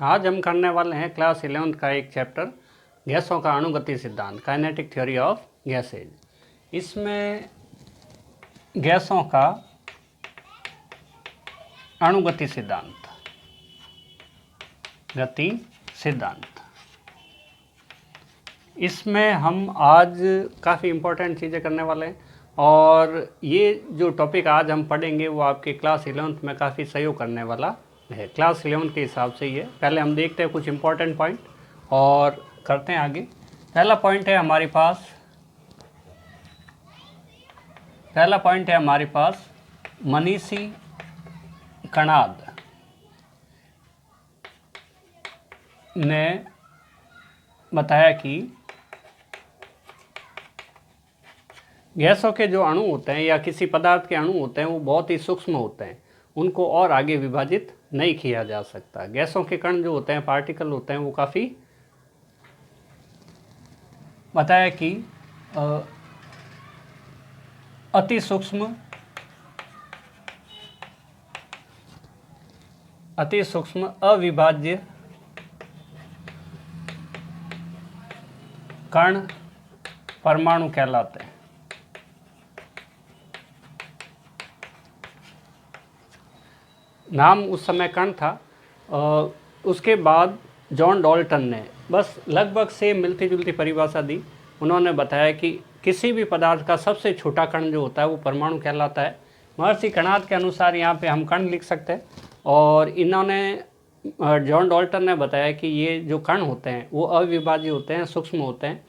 आज हम करने वाले हैं क्लास 11th का एक चैप्टर गैसों का अणुगति सिद्धांत, काइनेटिक थ्योरी ऑफ गैसेज। इसमें गैसों का अणुगति सिद्धांत, गति सिद्धांत, इसमें हम आज काफ़ी इम्पोर्टेंट चीज़ें करने वाले हैं और ये जो टॉपिक आज हम पढ़ेंगे वो आपके क्लास 11th में काफ़ी सहयोग करने वाला है। क्लास 11th के हिसाब से ये पहले हम देखते हैं कुछ इम्पोर्टेंट पॉइंट और करते हैं आगे। पहला पॉइंट है हमारे पास मनीषी कणाद ने बताया कि गैसों के जो अणु होते हैं या किसी पदार्थ के अणु होते हैं वो बहुत ही सूक्ष्म होते हैं, उनको और आगे विभाजित नहीं किया जा सकता। गैसों के कण जो होते हैं, पार्टिकल होते हैं, वो काफ़ी बताया कि अति सूक्ष्म अविभाज्य कण परमाणु कहलाते हैं। नाम उस समय कण था। उसके बाद जॉन डाल्टन ने बस लगभग से मिलती जुलती परिभाषा दी। उन्होंने बताया कि किसी भी पदार्थ का सबसे छोटा कण जो होता है वो परमाणु कहलाता है। महर्षि कणाद के अनुसार यहाँ पे हम कण लिख सकते हैं और इन्होंने जॉन डाल्टन ने बताया कि ये जो कण होते हैं वो अविभाज्य होते हैं, सूक्ष्म होते हैं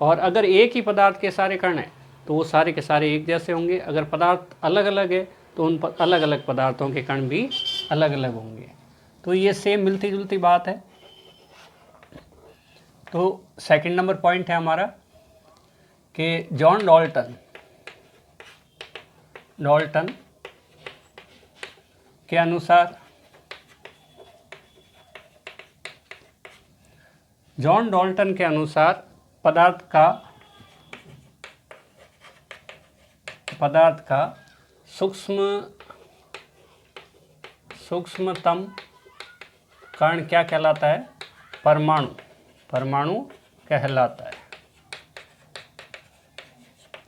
और अगर एक ही पदार्थ के सारे कण हैं तो वो सारे के सारे एक जैसे होंगे। अगर पदार्थ अलग अलग है तो उन अलग अलग पदार्थों के कण भी अलग अलग होंगे। तो ये सेम मिलती जुलती बात है। तो सेकंड नंबर पॉइंट है हमारा कि जॉन डाल्टन के अनुसार पदार्थ का सूक्ष्मतम कण क्या कहलाता है? परमाणु कहलाता है।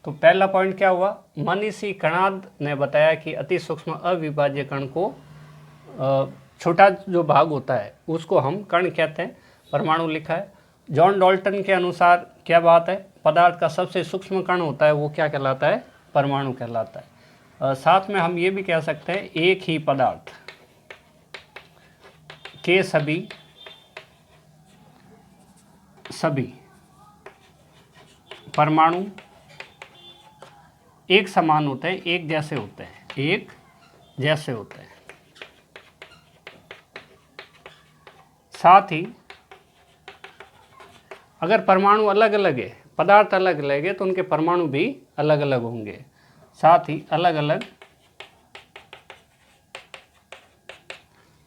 तो पहला पॉइंट क्या हुआ? मनीषी कणाद ने बताया कि अति सूक्ष्म अविभाज्य कण को छोटा जो भाग होता है उसको हम कण कहते हैं, परमाणु लिखा है। जॉन डाल्टन के अनुसार क्या बात है? पदार्थ का सबसे सूक्ष्म कण होता है वो क्या कहलाता है? परमाणु कहलाता है। साथ में हम ये भी कह सकते हैं एक ही पदार्थ के सभी परमाणु एक समान होते हैं, एक जैसे होते हैं। साथ ही अगर परमाणु अलग अलग है, पदार्थ अलग अलग है तो उनके परमाणु भी अलग अलग होंगे। साथ ही अलग अलग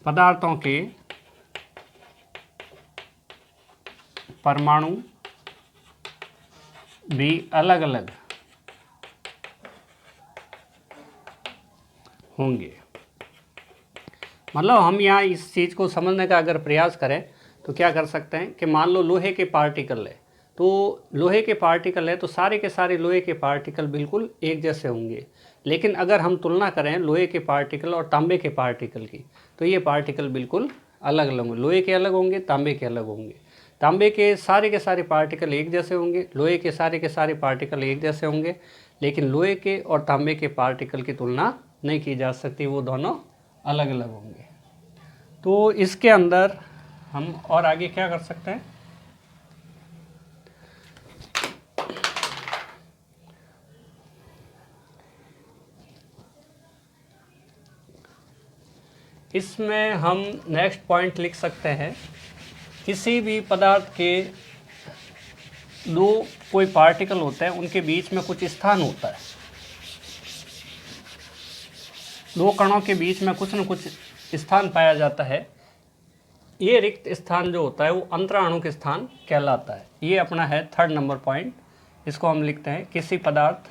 पदार्थों के परमाणु भी अलग अलग होंगे। मतलब हम यहाँ इस चीज़ को समझने का अगर प्रयास करें तो क्या कर सकते हैं कि मान लो लोहे के पार्टिकल है, तो लोहे के पार्टिकल है तो सारे के सारे लोहे के पार्टिकल बिल्कुल एक जैसे होंगे। लेकिन अगर हम तुलना करें लोहे के पार्टिकल और तांबे के पार्टिकल की तो ये पार्टिकल बिल्कुल अलग अलग होंगे। लोहे के अलग होंगे, तांबे के अलग होंगे। तांबे के सारे पार्टिकल एक जैसे होंगे, लोहे के सारे पार्टिकल एक जैसे होंगे। लेकिन लोहे के और तांबे के पार्टिकल की तुलना नहीं की जा सकती, वो दोनों अलग अलग होंगे। तो इसके अंदर हम और आगे क्या कर सकते हैं? इसमें हम नेक्स्ट पॉइंट लिख सकते हैं किसी भी पदार्थ के दो कोई पार्टिकल होता है उनके बीच में कुछ स्थान होता है। दो कणों के बीच में कुछ न कुछ स्थान पाया जाता है। ये रिक्त स्थान जो होता है वो अंतराणुक स्थान कहलाता है। ये अपना है थर्ड नंबर पॉइंट। इसको हम लिखते हैं किसी पदार्थ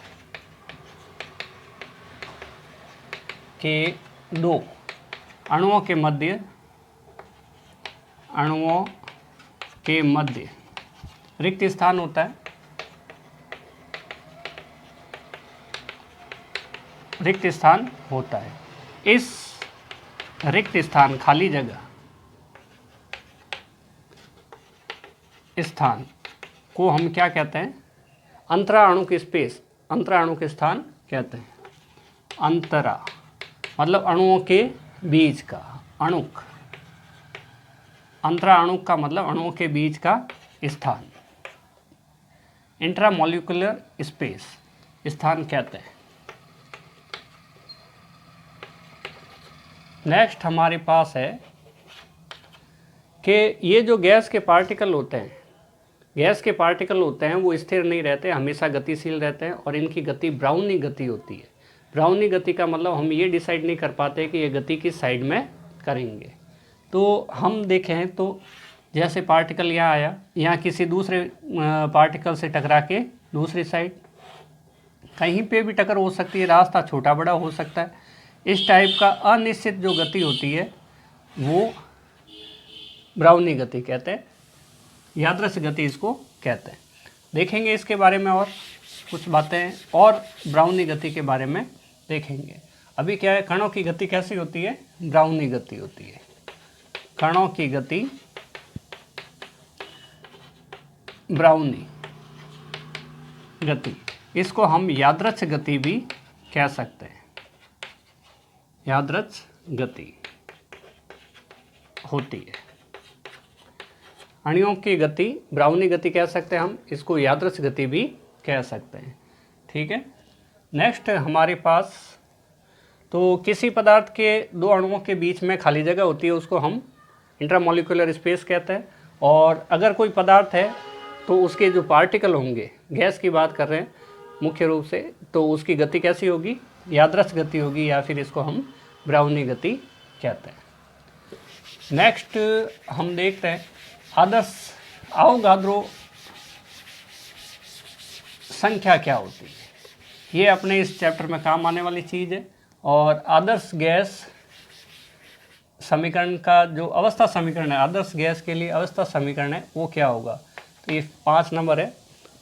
के दो अणुओं के मध्य अणुओं के मध्य रिक्त स्थान होता है। रिक्त स्थान होता है। इस रिक्त स्थान, खाली जगह, स्थान को हम क्या कहते हैं? अंतरा अणुक स्पेस, अंतरा अणुक स्थान कहते हैं। अंतरा मतलब अणुओं के बीच का, अणुक, अंतरा अणुक का मतलब अणुओं के बीच का स्थान, इंट्रामोलिकुलर स्पेस स्थान कहते हैं। नेक्स्ट हमारे पास है कि ये जो गैस के पार्टिकल होते हैं, गैस के पार्टिकल होते हैं वो स्थिर नहीं रहते, हमेशा गतिशील रहते हैं और इनकी गति ब्राउनी गति होती है। ब्राउनी गति का मतलब हम ये डिसाइड नहीं कर पाते कि ये गति किस साइड में करेंगे। तो हम देखें तो जैसे पार्टिकल यहाँ आया, यहाँ किसी दूसरे पार्टिकल से टकरा के दूसरी साइड, कहीं पे भी टक्कर हो सकती है, रास्ता छोटा बड़ा हो सकता है। इस टाइप का अनिश्चित जो गति होती है वो ब्राउनी गति कहते हैं, यादृच्छिक गति इसको कहते हैं। देखेंगे इसके बारे में और कुछ बातें, और ब्राउनी गति के बारे में देखेंगे। अभी क्या है, कणों की गति कैसी होती है? ब्राउनी गति होती है। कणों की गति ब्राउनी गति, इसको हम यादृच्छिक गति भी कह सकते हैं। यादृच्छिक गति होती है। अणुओं की गति ब्राउनी गति कह सकते हैं हम, इसको यादृच्छिक गति भी कह सकते हैं। ठीक है। नेक्स्ट हमारे पास तो किसी पदार्थ के दो अणुओं के बीच में खाली जगह होती है, उसको हम इंट्रामोलिकुलर स्पेस कहते हैं। और अगर कोई पदार्थ है तो उसके जो पार्टिकल होंगे, गैस की बात कर रहे हैं मुख्य रूप से, तो उसकी गति कैसी होगी? यादृच्छिक गति होगी, या फिर इसको हम ब्राउनी गति कहते हैं। नेक्स्ट हम देखते हैं आदर्श अवोगाद्रो संख्या क्या होती है। ये अपने इस चैप्टर में काम आने वाली चीज़ है। और आदर्श गैस समीकरण का जो अवस्था समीकरण है, आदर्श गैस के लिए अवस्था समीकरण है, वो क्या होगा? तो ये 5 नंबर है।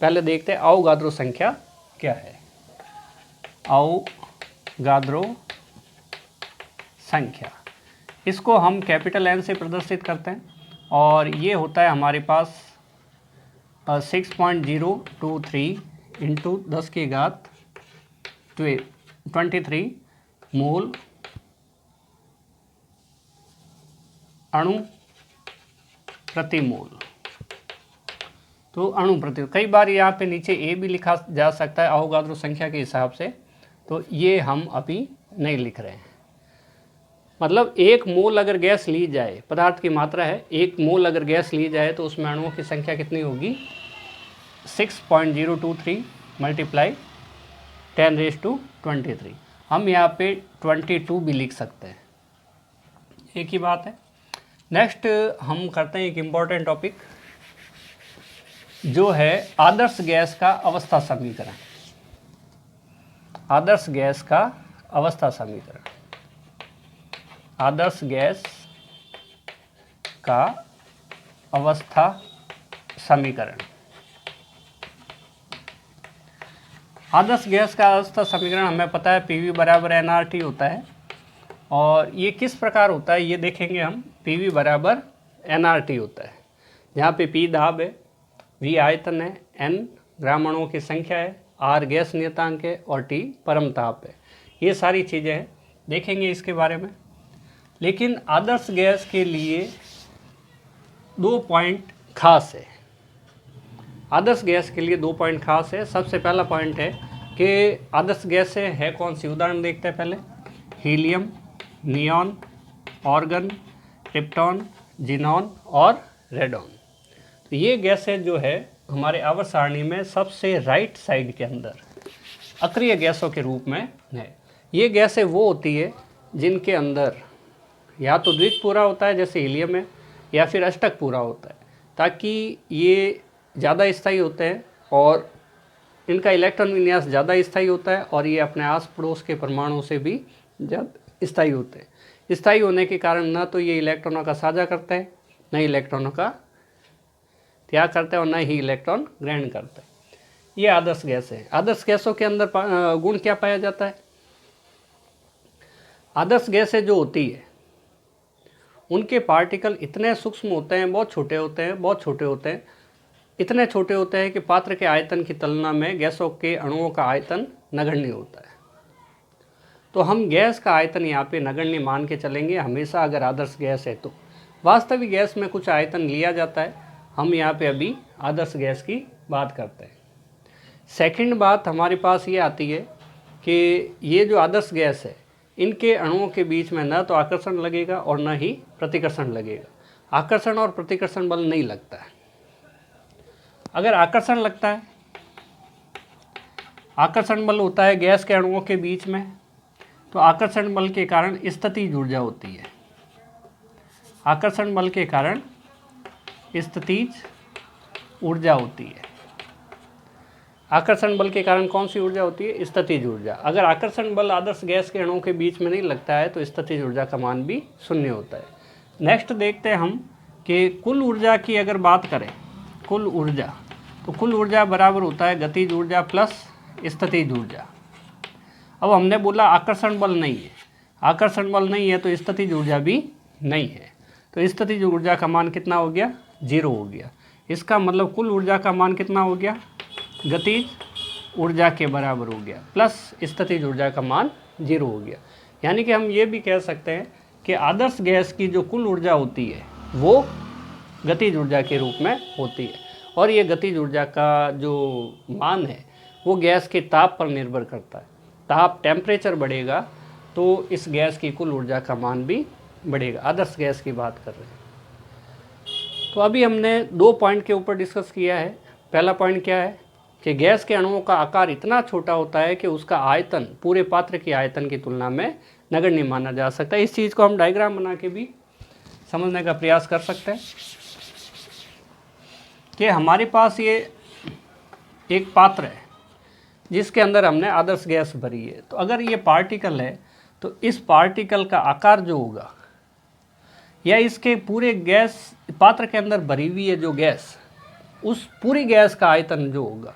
पहले देखते हैं अवोगाद्रो संख्या क्या है। अवोगाद्रो संख्या, इसको हम कैपिटल एन से प्रदर्शित करते हैं और ये होता है हमारे पास 6.023 इंटू 10 की घात 23 मोल अणु प्रति मोल। तो अणु प्रति, कई बार यहाँ पे नीचे ए भी लिखा जा सकता है अवोगाद्रो संख्या के हिसाब से, तो ये हम अभी नहीं लिख रहे हैं। मतलब 1 मोल अगर गैस ली जाए, पदार्थ की मात्रा है, 1 मोल अगर गैस ली जाए तो उसमें अणुओं की संख्या कितनी होगी? 6.023 मल्टीप्लाई 10⁻²3। हम यहाँ पे 22 भी लिख सकते हैं, एक ही बात है। नेक्स्ट हम करते हैं एक इम्पॉर्टेंट टॉपिक, जो है आदर्श गैस का अवस्था समीकरण। आदर्श गैस का अवस्था समीकरण। आदर्श गैस का अवस्था समीकरण। आदर्श गैस का अवस्था समीकरण हमें पता है PV बराबर nRT होता है। और ये किस प्रकार होता है ये देखेंगे हम। PV बराबर nRT होता है, जहाँ पे P दाब है, V आयतन है, N ग्राम अणुओं की संख्या है, R गैस नियतांक है और T परम ताप है। ये सारी चीज़ें हैं, देखेंगे इसके बारे में। लेकिन आदर्श गैस के लिए 2 पॉइंट खास है। आदर्श गैस के लिए 2 पॉइंट खास है। सबसे पहला पॉइंट है कि आदर्श गैस है कौन सी, उदाहरण देखते हैं पहले। Helium, neon, organ, krypton, xenon और रेडॉन। तो ये गैसें जो है हमारे आवर्त सारणी में सबसे राइट साइड के अंदर अक्रिय गैसों के रूप में है। ये गैसें वो होती है जिनके अंदर या तो द्विक पूरा होता है जैसे हीलियम है, या फिर अष्टक पूरा होता है, ताकि ये ज़्यादा स्थायी होते हैं और इनका इलेक्ट्रॉन विन्यास ज़्यादा स्थायी होता है और ये अपने आस पड़ोस के परमाणुओं से भी ज़्यादा स्थायी होते हैं। स्थायी होने के कारण ना तो ये इलेक्ट्रॉनों का साझा करते हैं न इलेक्ट्रॉनों का त्याग करते हैं और न ही इलेक्ट्रॉन ग्रहण करते हैं। ये आदर्श गैस है। आदर्श गैसों के अंदर गुण क्या पाया जाता है? आदर्श गैसें जो होती है उनके पार्टिकल इतने सूक्ष्म होते हैं, बहुत छोटे होते हैं, बहुत छोटे होते हैं, इतने छोटे होते हैं कि पात्र के आयतन की तुलना में गैसों के अणुओं का आयतन नगण्य होता है। तो हम गैस का आयतन यहाँ पे नगण्य मान के चलेंगे हमेशा, अगर आदर्श गैस है तो। वास्तविक गैस में कुछ आयतन लिया जाता है, हम यहाँ पे अभी आदर्श गैस की बात करते हैं। सेकंड बात हमारे पास ये आती है कि ये जो आदर्श गैस है इनके अणुओं के बीच में न तो आकर्षण लगेगा और न ही प्रतिकर्षण लगेगा। आकर्षण और प्रतिकर्षण बल नहीं लगता है। अगर आकर्षण लगता है, आकर्षण बल होता है गैस के अणुओं के बीच में, तो आकर्षण बल के कारण स्थितिज ऊर्जा होती है। आकर्षण बल के कारण स्थितिज ऊर्जा होती है। आकर्षण बल के कारण कौन सी ऊर्जा होती है? स्थितिज ऊर्जा। अगर आकर्षण बल आदर्श गैस के अणुओं के बीच में नहीं लगता है तो स्थितिज ऊर्जा का मान भी शून्य होता है। नेक्स्ट देखते हैं हम कि कुल ऊर्जा की अगर बात करें, कुल ऊर्जा, तो कुल ऊर्जा बराबर होता है गतिज ऊर्जा प्लस स्थितिज ऊर्जा। अब हमने बोला आकर्षण बल नहीं है, आकर्षण बल नहीं है तो स्थितिज ऊर्जा भी नहीं है, तो स्थितिज ऊर्जा का मान कितना हो गया? 0 हो गया। इसका मतलब कुल ऊर्जा का मान कितना हो गया? गतिज ऊर्जा के बराबर हो गया प्लस स्थितिज ऊर्जा का मान 0 हो गया। यानी कि हम ये भी कह सकते हैं कि आदर्श गैस की जो कुल ऊर्जा होती है वो गतिज ऊर्जा के रूप में होती है, और ये गतिज ऊर्जा का जो मान है वो गैस के ताप पर निर्भर करता है। ताप, टेम्परेचर बढ़ेगा तो इस गैस की कुल ऊर्जा का मान भी बढ़ेगा। आदर्श गैस की बात कर रहे हैं। तो अभी हमने 2 पॉइंट के ऊपर डिस्कस किया है। पहला पॉइंट क्या है कि गैस के अणुओं का आकार इतना छोटा होता है कि उसका आयतन पूरे पात्र के आयतन की तुलना में नगण्य माना जा सकता है। इस चीज़ को हम डायग्राम बना के भी समझने का प्रयास कर सकते हैं कि हमारे पास ये एक पात्र है जिसके अंदर हमने आदर्श गैस भरी है। तो अगर ये पार्टिकल है तो इस पार्टिकल का आकार जो होगा, या इसके पूरे गैस पात्र के अंदर भरी हुई है जो गैस, उस पूरी गैस का आयतन जो होगा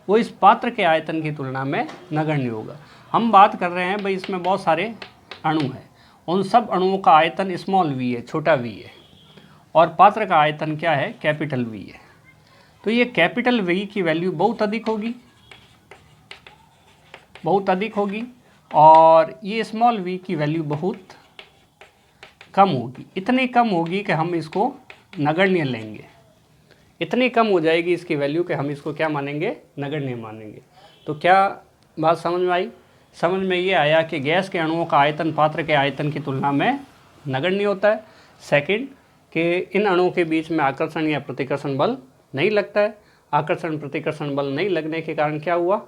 वो इस पात्र के आयतन की तुलना में नगण्य होगा। हम बात कर रहे हैं भाई इसमें बहुत सारे अणु हैं, उन सब अणुओं का आयतन स्मॉल वी है, छोटा वी है, और पात्र का आयतन क्या है? कैपिटल वी है। तो ये कैपिटल वी की वैल्यू बहुत अधिक होगी, बहुत अधिक होगी, और ये स्मॉल वी की वैल्यू बहुत कम होगी। इतनी कम होगी कि हम इसको नगण्य लेंगे, इतनी कम हो जाएगी इसकी वैल्यू कि हम इसको क्या मानेंगे? नगण्य मानेंगे। तो क्या बात समझ में आई? समझ में ये आया कि गैस के अणुओं का आयतन पात्र के आयतन की तुलना में नगण्य होता है। सेकंड, कि इन अणुओं के बीच में आकर्षण या प्रतिकर्षण बल नहीं लगता है। आकर्षण प्रतिकर्षण बल नहीं लगने के कारण क्या हुआ?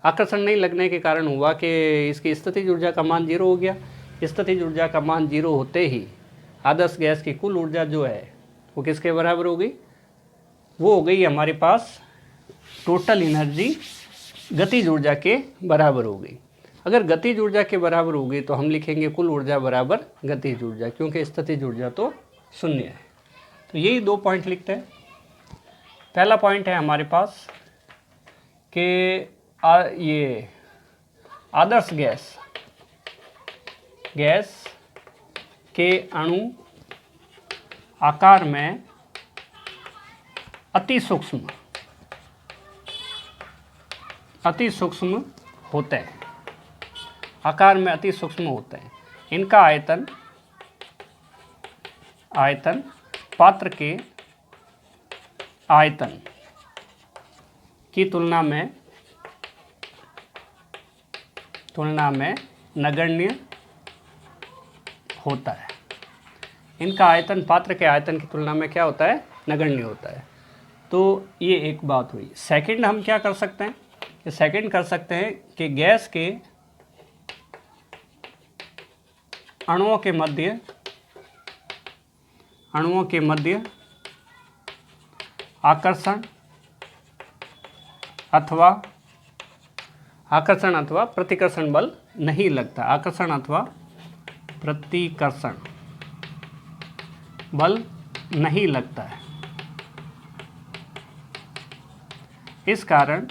आकर्षण नहीं लगने के कारण हुआ कि इसकी स्थितिज ऊर्जा का मान 0 हो गया। स्थितिज ऊर्जा का मान 0 होते ही आदर्श गैस की कुल ऊर्जा जो है वो किसके बराबर हो गई? वो हो गई हमारे पास टोटल एनर्जी गतिज ऊर्जा के बराबर हो गई। अगर गतिज ऊर्जा के बराबर हो गई तो हम लिखेंगे कुल ऊर्जा बराबर गतिज ऊर्जा, क्योंकि स्थितिज ऊर्जा तो 0 है। तो यही 2 पॉइंट लिखते हैं। पहला पॉइंट है हमारे पास कि ये आदर्श गैस के अणु आकार में अति सूक्ष्म होते हैं, आकार में अति सूक्ष्म होते हैं। इनका आयतन पात्र के आयतन की तुलना में नगण्य होता है। इनका आयतन पात्र के आयतन की तुलना में क्या होता है? नगण्य होता है। तो ये एक बात हुई। सेकंड हम क्या कर सकते हैं कि सेकंड कर सकते हैं कि गैस के अणुओं के मध्य आकर्षण अथवा प्रतिकर्षण बल नहीं लगता। आकर्षण अथवा प्रतिकर्षण बल नहीं लगता है। इस कारण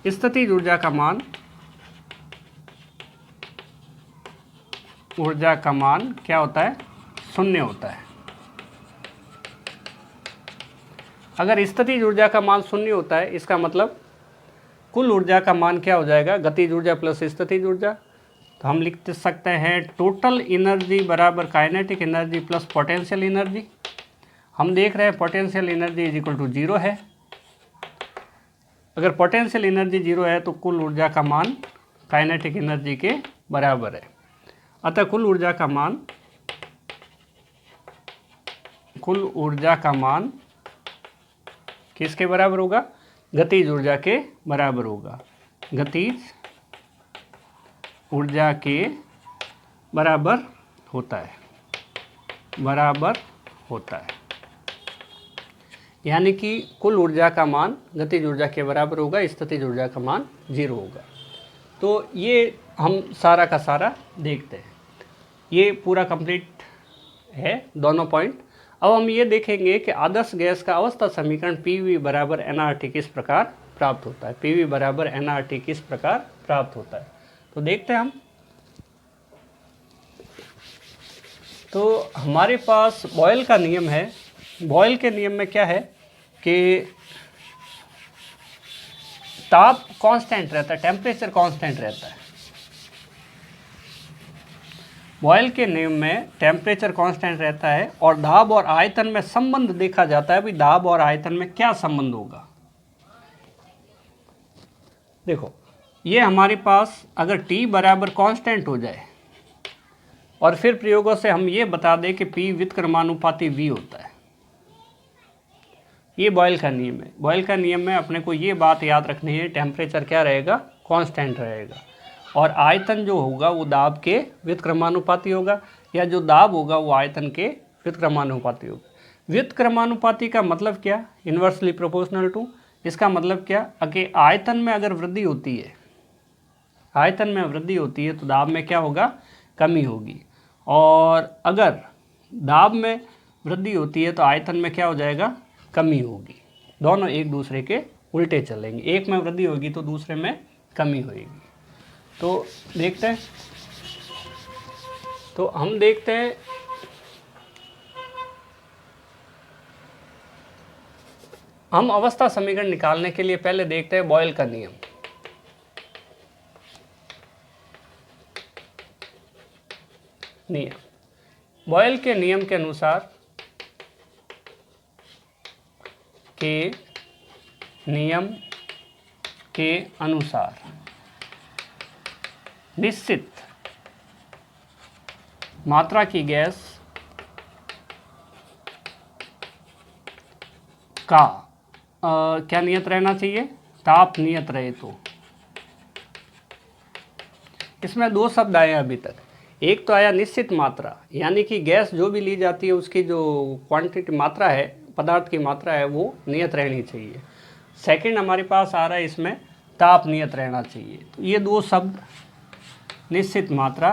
स्थितिज ऊर्जा का मान क्या होता है? शून्य होता है। अगर स्थितिज ऊर्जा का मान शून्य होता है, इसका मतलब कुल ऊर्जा का मान क्या हो जाएगा? गतिज ऊर्जा प्लस स्थितिज ऊर्जा। तो हम लिख सकते हैं टोटल एनर्जी बराबर kinetic energy plus potential energy. हम देख रहे हैं potential energy is equal to 0 है। अगर पोटेंशियल एनर्जी 0 है तो कुल ऊर्जा का मान काइनेटिक एनर्जी के बराबर है। अतः कुल ऊर्जा का मान किसके बराबर होगा? गतिज ऊर्जा के बराबर होगा। गतिज ऊर्जा के बराबर होता है, यानी कि कुल ऊर्जा का मान गतिज ऊर्जा के बराबर होगा, स्थितिज ऊर्जा का मान 0 होगा। तो ये हम सारा का सारा देखते हैं। ये पूरा कंप्लीट है दोनों पॉइंट। अब हम ये देखेंगे कि आदर्श गैस का अवस्था समीकरण PV बराबर nRT किस प्रकार प्राप्त होता है। PV बराबर nRT किस प्रकार प्राप्त होता है, तो देखते हैं हम। तो हमारे पास बॉयल का नियम है। बॉयल के नियम में क्या है कि ताप कांस्टेंट रहता है, टेम्परेचर कांस्टेंट रहता है। बॉयल के नियम में टेम्परेचर कांस्टेंट रहता है और दाब और आयतन में संबंध देखा जाता है। भाई दाब और आयतन में क्या संबंध होगा? देखो, ये हमारे पास अगर T बराबर कांस्टेंट हो जाए और फिर प्रयोगों से हम ये बता दें कि P व्युत्क्रमानुपाती V होता है। ये बॉयल का नियम है। बॉयल का नियम में अपने को ये बात याद रखनी है, टेम्परेचर क्या रहेगा? कांस्टेंट रहेगा और आयतन जो होगा वो दाब के व्युत्क्रमानुपाती होगा, या जो दाब होगा वो आयतन के व्युत्क्रमानुपाती होगा। व्युत्क्रमानुपाती का मतलब क्या? Inversely proportional to. इसका मतलब क्या कि आयतन में अगर वृद्धि होती है, तो दाब में क्या होगा? कमी होगी। और अगर दाब में वृद्धि होती है तो आयतन में क्या हो जाएगा? कमी होगी। दोनों एक दूसरे के उल्टे चलेंगे, एक में वृद्धि होगी तो दूसरे में कमी होगी। तो देखते हैं, तो हम देखते हैं हम अवस्था समीकरण निकालने के लिए पहले देखते हैं बॉयल का नियम। बॉयल के नियम के अनुसार निश्चित मात्रा की गैस का क्या नियत रहना चाहिए? ताप नियत रहे। तो इसमें दो शब्द आए अभी तक। एक तो आया निश्चित मात्रा, यानी कि गैस जो भी ली जाती है उसकी जो क्वांटिटी मात्रा है, पदार्थ की मात्रा है, वो नियत रहनी चाहिए। सेकंड हमारे पास आ रहा है इसमें ताप नियत रहना चाहिए। तो ये दो शब्द, निश्चित मात्रा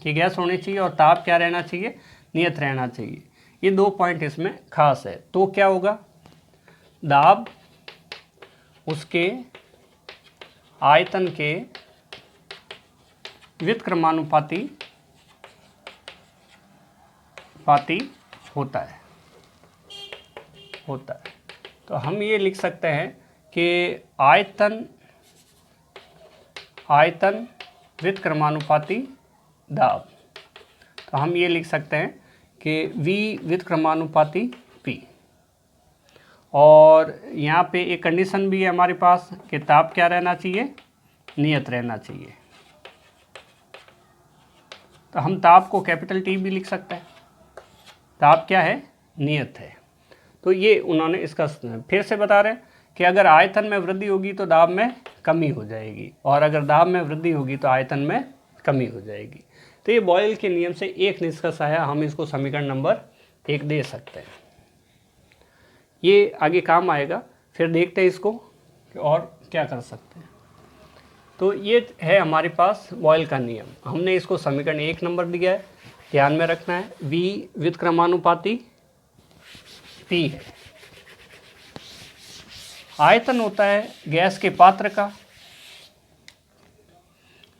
की गैस होनी चाहिए और ताप क्या रहना चाहिए? नियत रहना चाहिए। ये दो पॉइंट इसमें खास है। तो क्या होगा? दाब उसके आयतन के व्युत्क्रमानुपाती होता है। तो हम ये लिख सकते हैं कि आयतन व्युत्क्रमानुपाती दाब। तो हम ये लिख सकते हैं कि V व्युत्क्रमानुपाती P। और यहाँ पे एक कंडीशन भी है हमारे पास कि ताप क्या रहना चाहिए? नियत रहना चाहिए। तो हम ताप को कैपिटल T भी लिख सकते हैं। ताप क्या है? नियत है। तो ये उन्होंने इसका फिर से बता रहे हैं कि अगर आयतन में वृद्धि होगी तो दाब में कमी हो जाएगी, और अगर दाब में वृद्धि होगी तो आयतन में कमी हो जाएगी। तो ये बॉयल के नियम से एक निष्कर्ष आया, हम इसको समीकरण नंबर 1 दे सकते हैं। ये आगे काम आएगा, फिर देखते हैं इसको कि और क्या कर सकते हैं। तो ये है हमारे पास बॉयल का नियम। हमने इसको समीकरण 1 नंबर दिया है। ध्यान में रखना है, V व्युत्क्रमानुपाती P है। आयतन होता है गैस के पात्र का,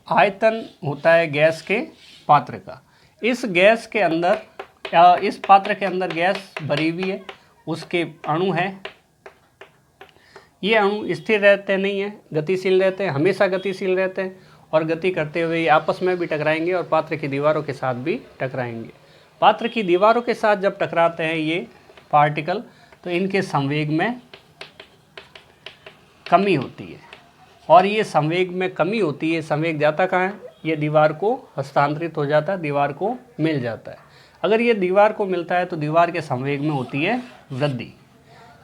आयतन होता है गैस के पात्र का। इस गैस के अंदर या इस पात्र के अंदर गैस भरी हुई है, उसके अणु हैं। ये अणु स्थिर रहते नहीं हैं, गतिशील रहते हैं, हमेशा गतिशील रहते हैं और गति करते हुए आपस में भी टकराएंगे और पात्र की दीवारों के साथ भी टकराएंगे। पात्र की दीवारों के साथ जब टकराते हैं ये पार्टिकल, तो इनके संवेग में कमी होती है और ये संवेग में कमी होती है। संवेग जाता कहाँ है? ये दीवार को हस्तांतरित हो जाता है, दीवार को मिल जाता है। अगर ये दीवार को मिलता है तो दीवार के संवेग में होती है वृद्धि।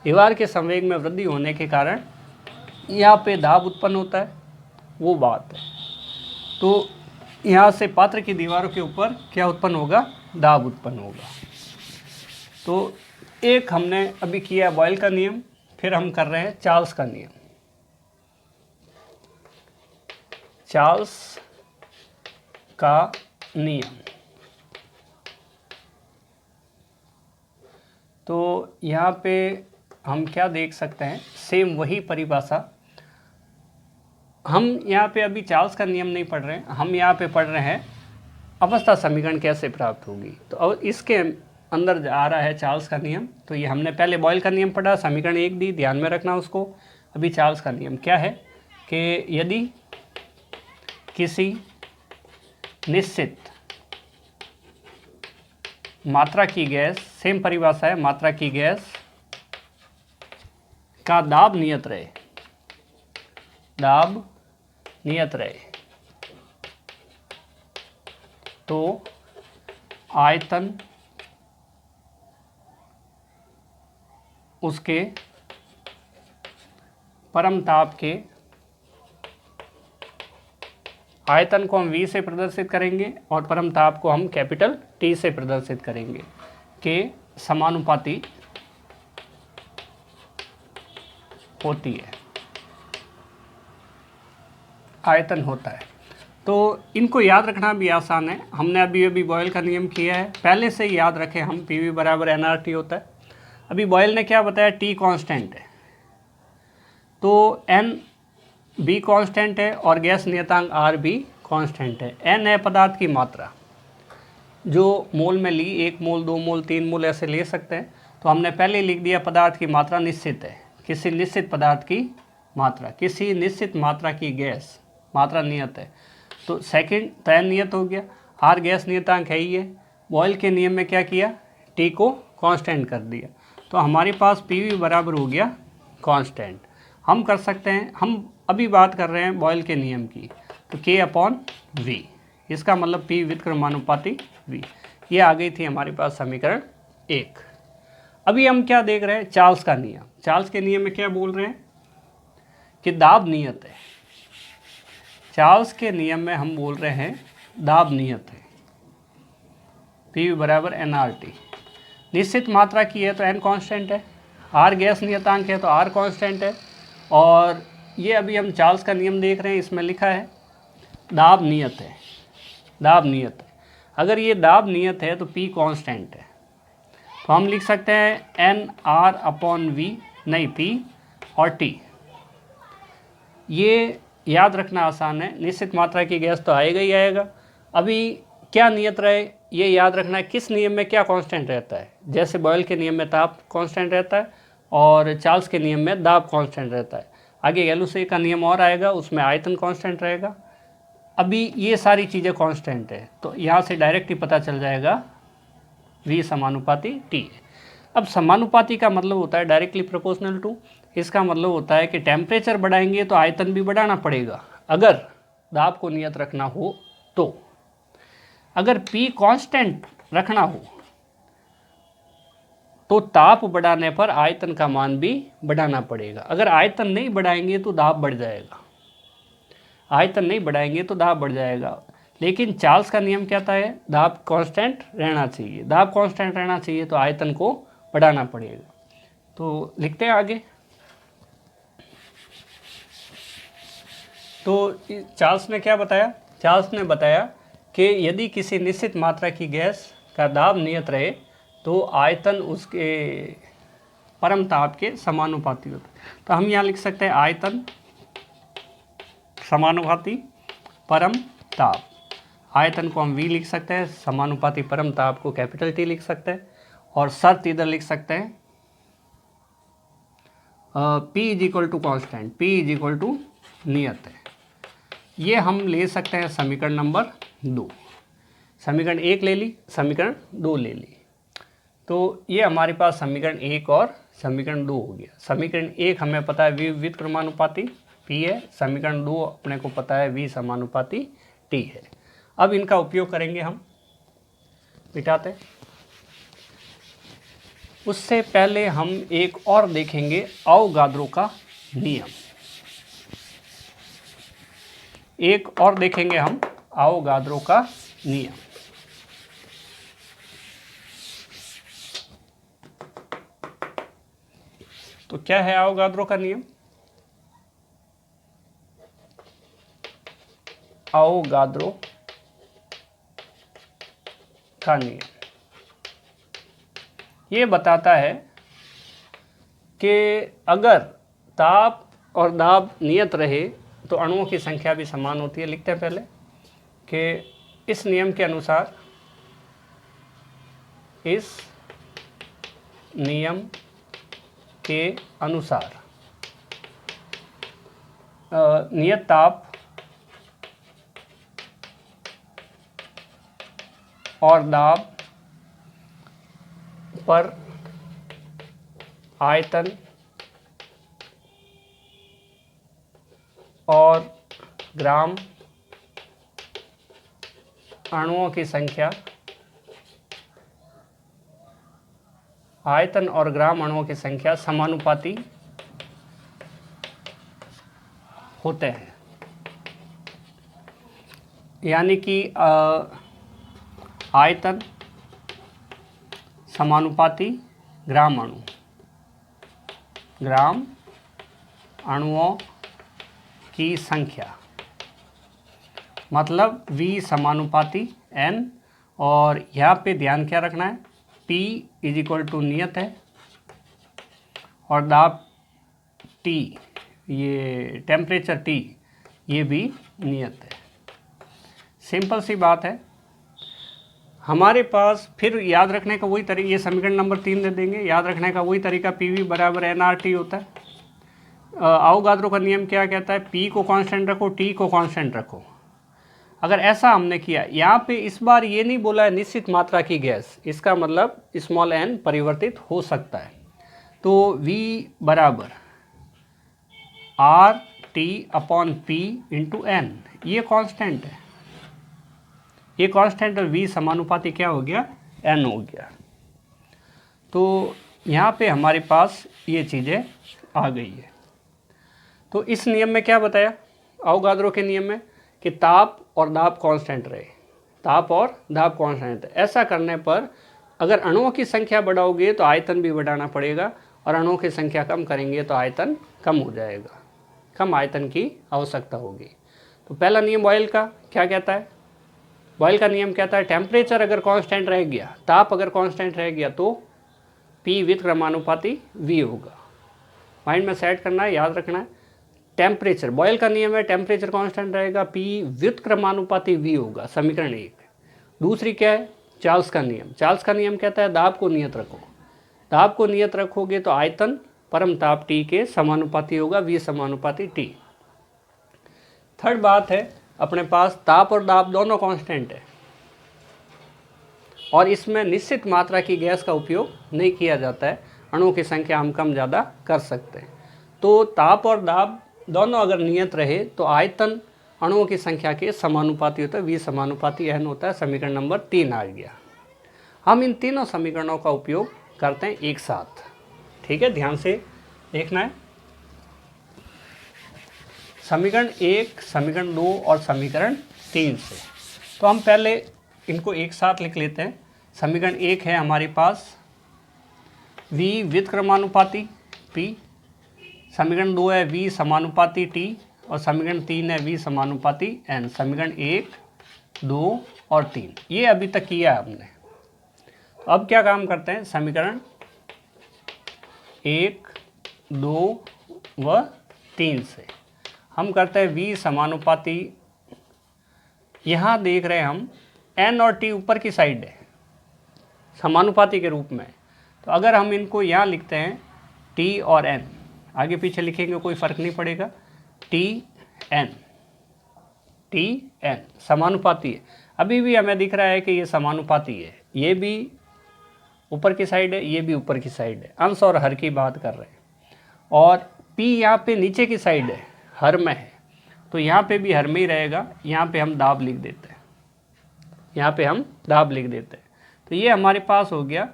दीवार के संवेग में वृद्धि होने के कारण यहाँ पे दाब उत्पन्न होता है, वो बात है। तो यहाँ से पात्र की दीवारों के ऊपर क्या उत्पन्न होगा? दाब उत्पन्न होगा। तो एक हमने अभी किया बॉयल का नियम, फिर हम कर रहे हैं चार्ल्स का नियम। चार्ल्स का नियम, तो यहाँ पे हम क्या देख सकते हैं? सेम वही परिभाषा। हम यहाँ पे अभी चार्ल्स का नियम नहीं पढ़ रहे हैं, हम यहाँ पे पढ़ रहे हैं अवस्था समीकरण कैसे प्राप्त होगी। तो अब इसके अंदर आ रहा है चार्ल्स का नियम। तो ये हमने पहले बॉयल का नियम पढ़ा, समीकरण 1 दी, ध्यान में रखना उसको। अभी चार्ल्स का नियम क्या है कि यदि किसी निश्चित मात्रा की गैस, सेम परिभाषा है, मात्रा की गैस का दाब नियत रहे, दाब नियत रहे, तो आयतन उसके परम ताप के, आयतन को हम V से प्रदर्शित करेंगे और परम ताप को हम कैपिटल T से प्रदर्शित करेंगे, के समानुपाती होती है, आयतन होता है। तो इनको याद रखना भी आसान है, हमने अभी बॉयल का नियम किया है, पहले से ही याद रखें हम। PV बराबर nRT होता है। अभी बॉयल ने क्या बताया? T कांस्टेंट है, तो N भी कांस्टेंट है और गैस नियतांक R भी कांस्टेंट है। N है पदार्थ की मात्रा, जो मोल में ली, 1 मोल, 2 मोल, 3 मोल ऐसे ले सकते हैं। तो हमने पहले लिख दिया पदार्थ की मात्रा निश्चित है, किसी निश्चित पदार्थ की मात्रा, किसी निश्चित मात्रा की गैस मात्रा नियत है। तो सेकंड तय नियत हो गया, R गैस नियतांक है ही है। बॉयल के नियम में क्या किया? T को कांस्टेंट कर दिया, तो हमारे पास PV बराबर हो गया कांस्टेंट। हम कर सकते हैं, हम अभी बात कर रहे हैं बॉयल के नियम की, तो K/V, इसका मतलब P व्युत्क्रमानुपाती V। ये आ गई थी हमारे पास समीकरण 1। अभी हम क्या देख रहे हैं? चार्ल्स का नियम। चार्ल्स के नियम में क्या बोल रहे हैं कि दाब नियत है। चार्ल्स के नियम में हम बोल रहे हैं दाब नियत है, PV बराबर nRT। निश्चित मात्रा की है तो N कांस्टेंट है, R गैस नियतांक है तो R कांस्टेंट है। और ये अभी हम चार्ल्स का नियम देख रहे हैं, इसमें लिखा है दाब नियत है, दाब नियत है। अगर ये दाब नियत है तो P कांस्टेंट है, तो हम लिख सकते हैं nR/V, नहीं P और T। ये याद रखना आसान है, निश्चित मात्रा की गैस तो आएगा ही आएगा। अभी क्या नियत रहे ये याद रखना है, किस नियम में क्या कांस्टेंट रहता है। जैसे बॉयल के नियम में ताप कांस्टेंट रहता है और चार्ल्स के नियम में दाब कांस्टेंट रहता है। आगे गैलूसे का नियम और आएगा, उसमें आयतन कांस्टेंट रहेगा। अभी ये सारी चीज़ें कांस्टेंट है, तो यहाँ से डायरेक्ट ही पता चल जाएगा V समानुपाती T है। अब समानुपाती का मतलब होता है डायरेक्टली प्रोपोर्शनल टू। इसका मतलब होता है कि टेम्परेचर बढ़ाएंगे तो आयतन भी बढ़ाना पड़ेगा, अगर दाब को नियत रखना हो तो। अगर P कांस्टेंट रखना हो तो ताप बढ़ाने पर आयतन का मान भी बढ़ाना पड़ेगा। अगर आयतन नहीं बढ़ाएंगे तो दाब बढ़ जाएगा, आयतन नहीं बढ़ाएंगे तो दाब बढ़ जाएगा। लेकिन चार्ल्स का नियम कहता है दाब कांस्टेंट रहना चाहिए, दाब कांस्टेंट रहना चाहिए तो आयतन को बढ़ाना पड़ेगा। तो लिखते हैं आगे। तो चार्ल्स ने क्या बताया? चार्ल्स ने बताया कि यदि किसी निश्चित मात्रा की गैस का दाब नियत रहे तो आयतन उसके परम ताप के समानुपाती होता है। तो हम यहाँ लिख सकते हैं आयतन समानुपाती परम ताप। आयतन को हम V लिख सकते हैं, समानुपाती परम ताप को कैपिटल T लिख सकते हैं, और शर्त इधर लिख सकते हैं P is equal to constant, P is equal to नियत है। ये हम ले सकते हैं समीकरण नंबर 2। समीकरण 1 ले ली, समीकरण 2 ले ली, तो ये हमारे पास समीकरण 1 और समीकरण 2 हो गया। समीकरण 1 हमें पता है V विद क्रमानुपाती P है, समीकरण 2 अपने को पता है V समानुपाती T है। अब इनका उपयोग करेंगे हम, मिटाते। उससे पहले हम एक और देखेंगे अवोगाद्रो का नियम। एक और देखेंगे हम अवोगाद्रो का नियम। तो क्या है अवोगाद्रो का नियम? अवोगाद्रो का नियम ये बताता है कि अगर ताप और दाब नियत रहे तो अणुओं की संख्या भी समान होती है। लिखते हैं पहले कि इस नियम के अनुसार, इस नियम के अनुसार नियत ताप और दाब पर आयतन और ग्राम अणुओं की संख्या, आयतन और ग्राम अणुओं की संख्या समानुपाती होते हैं। यानी कि आयतन समानुपाती ग्राम अणुओं की संख्या, मतलब V समानुपाती N। और यहाँ पे ध्यान क्या रखना है, P इज इक्वल टू नियत है और दाब T, ये टेम्परेचर T, ये भी नियत है। सिंपल सी बात है। हमारे पास फिर याद रखने का वही तरीका, ये समीकरण नंबर 3 दे देंगे। याद रखने का वही तरीका PV बराबर nRT होता है। अवोगाद्रो का नियम क्या कहता है, P को कांस्टेंट रखो, T को कांस्टेंट रखो। अगर ऐसा हमने किया, यहाँ पे इस बार ये नहीं बोला है निश्चित मात्रा की गैस, इसका मतलब स्मॉल n परिवर्तित हो सकता है। तो V बराबर RT upon P into N, ये कांस्टेंट है, ये कांस्टेंट, और V समानुपाती क्या हो गया, N हो गया। तो यहाँ पे हमारे पास ये चीज़ें आ गई है। तो इस नियम में क्या बताया, अवोगाद्रो के नियम में, कि ताप और दाब कांस्टेंट रहे, ताप और दाब कांस्टेंट। ऐसा करने पर अगर अणुओं की संख्या बढ़ाओगे तो आयतन भी बढ़ाना पड़ेगा, और अणुओं की संख्या कम करेंगे तो आयतन कम हो जाएगा, कम आयतन की आवश्यकता होगी। तो पहला नियम बॉयल का क्या कहता है, बॉयल का नियम कहता है टेम्परेचर अगर कांस्टेंट रह गया, ताप अगर कांस्टेंट रह गया, तो P विद क्रमानुपाती V होगा। माइंड में सेट करना है, याद रखना है। टेम्परेचर, बॉयल का नियम है टेम्परेचर कांस्टेंट रहेगा, P विद क्रमानुपाती V होगा, समीकरण 1। दूसरी क्या है, चार्ल्स का नियम। चार्ल्स का नियम कहता है दाब को नियत रखो, दाब को नियत रखोगे तो आयतन परम ताप T के समानुपाती होगा, V समानुपाती T। थर्ड बात है, अपने पास ताप और दाब दोनों कांस्टेंट है और इसमें निश्चित मात्रा की गैस का उपयोग नहीं किया जाता है, अणुओं की संख्या हम कम ज़्यादा कर सकते हैं। तो ताप और दाब दोनों अगर नियत रहे तो आयतन अणुओं की संख्या के समानुपाती होता है, V समानुपाती N होता है। समीकरण नंबर 3 आ गया। हम इन तीनों समीकरणों का उपयोग करते हैं एक साथ, ठीक है, ध्यान से देखना है। समीकरण 1, समीकरण 2 और समीकरण 3 से तो हम पहले इनको एक साथ लिख लेते हैं। समीकरण 1 है हमारे पास V विद क्रमानुपाती P, समीकरण 2 है V समानुपाती T, और समीकरण 3 है V समानुपाती N। समीकरण 1, 2 और 3, ये अभी तक किया है हमने। तो अब क्या काम करते हैं, समीकरण 1, 2 व 3 से हम करते हैं V समानुपाती, यहाँ देख रहे हैं हम n और t ऊपर की साइड है समानुपाती के रूप में। तो अगर हम इनको यहाँ लिखते हैं t और n, आगे पीछे लिखेंगे कोई फ़र्क नहीं पड़ेगा, t n समानुपाती है। अभी भी हमें दिख रहा है कि ये समानुपाती है, ये भी ऊपर की साइड है, ये भी ऊपर की साइड है, अंश और हर की बात कर रहे हैं। और p यहाँ पे नीचे की साइड है, हर में है, तो यहाँ पे भी हर में ही रहेगा। यहाँ पे हम दाब लिख देते हैं, यहाँ पे हम दाब लिख देते हैं। तो ये हमारे पास हो गया,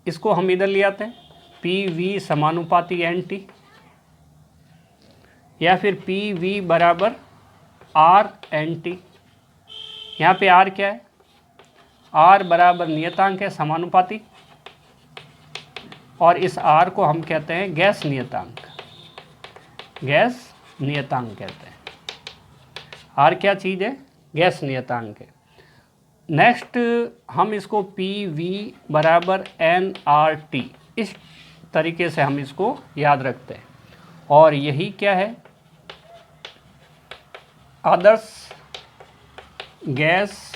इसको हम इधर ले आते हैं, पी वी समानुपाती एन टी, या फिर पी वी बराबर आर एन टी। यहाँ पे आर क्या है, आर बराबर नियतांक है समानुपाती, और इस आर को हम कहते हैं गैस नियतांक, गैस नियतांक कहते हैं। आर क्या चीज़ है, गैस नियतांक है। नेक्स्ट हम इसको पी वी बराबर एन आर टी, इस तरीके से हम इसको याद रखते हैं। और यही क्या है, आदर्श गैस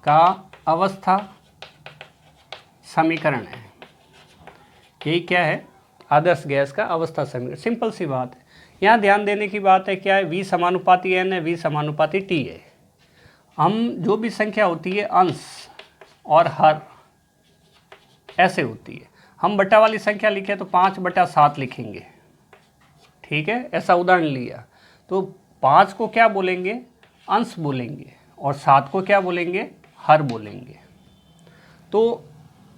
का अवस्था समीकरण है। यही क्या है, आदर्श गैस का अवस्था समीकरण। सिंपल सी बात है। यहाँ ध्यान देने की बात है, क्या है, V समानुपाती n है, V समानुपाती t है। हम जो भी संख्या होती है अंश और हर ऐसे होती है। हम बटा वाली संख्या लिखे तो 5/7 लिखेंगे, ठीक है, ऐसा उदाहरण लिया। तो 5 को क्या बोलेंगे, अंश बोलेंगे, और 7 को क्या बोलेंगे, हर बोलेंगे। तो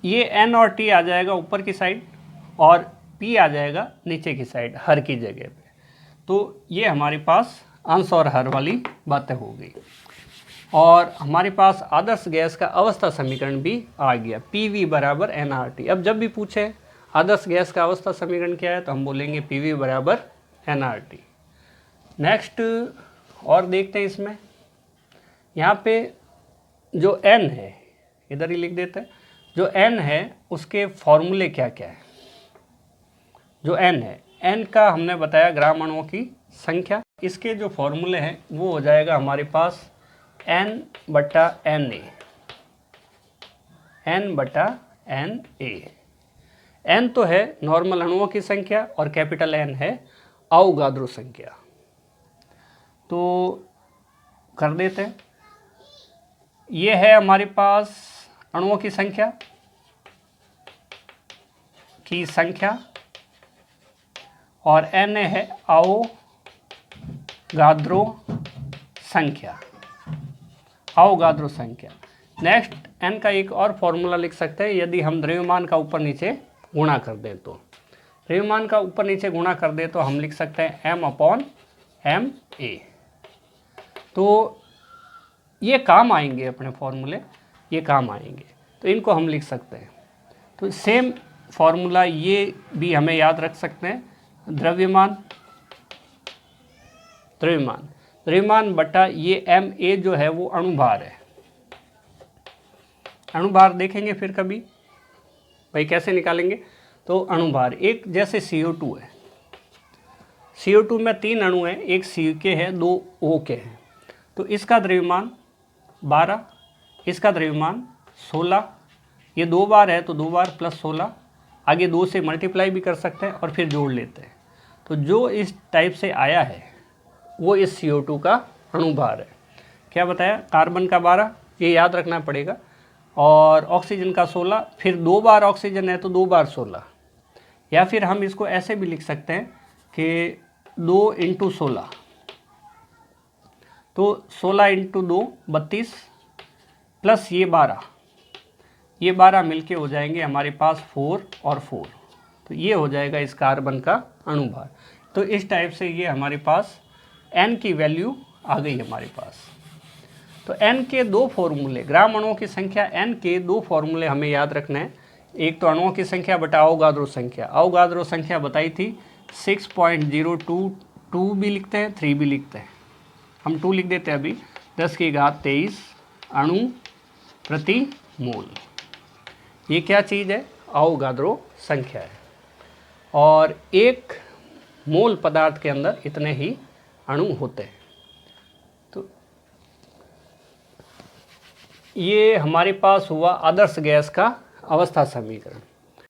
ये n और t आ जाएगा ऊपर की साइड, और p आ जाएगा नीचे की साइड, हर की जगह पे। तो ये हमारे पास अंश और हर वाली बातें हो गई। और हमारे पास आदर्श गैस का अवस्था समीकरण भी आ गया, पी वी बराबर एन आर टी। अब जब भी पूछे आदर्श गैस का अवस्था समीकरण क्या है, तो हम बोलेंगे पी वी बराबर एन आर टी। नेक्स्ट और देखते हैं इसमें, यहाँ पे जो n है, इधर ही लिख देते हैं, जो n है उसके फॉर्मूले क्या क्या है। जो n है, n का हमने बताया ग्राम अणुओं की संख्या, इसके जो फॉर्मूले हैं वो हो जाएगा हमारे पास n/Na, n/Na। n तो है नॉर्मल अणुओं की संख्या, और कैपिटल N है अवोगाद्रो संख्या। तो कर देते हैं, ये है हमारे पास अणुओं की संख्या और Na है अवोगाद्रो संख्या, अवोगाद्रो संख्या। नेक्स्ट n का एक और फॉर्मूला लिख सकते हैं, यदि हम द्रव्यमान का ऊपर नीचे गुणा कर दें तो, द्रव्यमान का ऊपर नीचे गुणा कर दे तो हम लिख सकते हैं m/ma। तो ये काम आएंगे अपने फॉर्मूले, ये काम आएंगे, तो इनको हम लिख सकते हैं। तो सेम फॉर्मूला ये भी हमें याद रख सकते हैं, द्रव्यमान बटा ये ma जो है वो अणुभार है। अणुभार देखेंगे फिर कभी भाई कैसे निकालेंगे। तो अणुभार, एक जैसे CO2 है, CO2 में 3 अणु हैं, एक C के हैं, 2 O के हैं। तो इसका द्रव्यमान 12, इसका द्रव्यमान 16, ये 2 बार है तो 2 बार प्लस 16, आगे 2 से मल्टीप्लाई भी कर सकते हैं और फिर जोड़ लेते हैं। तो जो इस टाइप से आया है वो इस CO2 का अणुभार है। क्या बताया, कार्बन का 12, ये याद रखना पड़ेगा, और ऑक्सीजन का 16, फिर 2 बार ऑक्सीजन है तो 2 बार 16, या फिर हम इसको ऐसे भी लिख सकते हैं कि 2 × 16, तो 16 × 2 32 प्लस ये 12 मिलके हो जाएंगे हमारे पास 4 और 4। तो ये हो जाएगा इस कार्बन का अणुभार। तो इस टाइप से ये हमारे पास n की वैल्यू आ गई हमारे पास। तो n के 2 फॉर्मूले, ग्राम अणुओं की संख्या n के 2 फॉर्मूले हमें याद रखना है। एक तो अणुओं की संख्या बटा अवोगाद्रो संख्या, अवोगाद्रो संख्या बताई थी 6.022 भी लिखते हैं, 3 भी लिखते हैं, हम 2 लिख देते हैं अभी। 10⁻23 अणु प्रति मोल। ये क्या चीज़ है? अवोगाद्रो संख्या है। और एक मोल पदार्थ के अंदर इतने ही अणु होते हैं। तो ये हमारे पास हुआ आदर्श गैस का अवस्था समीकरण।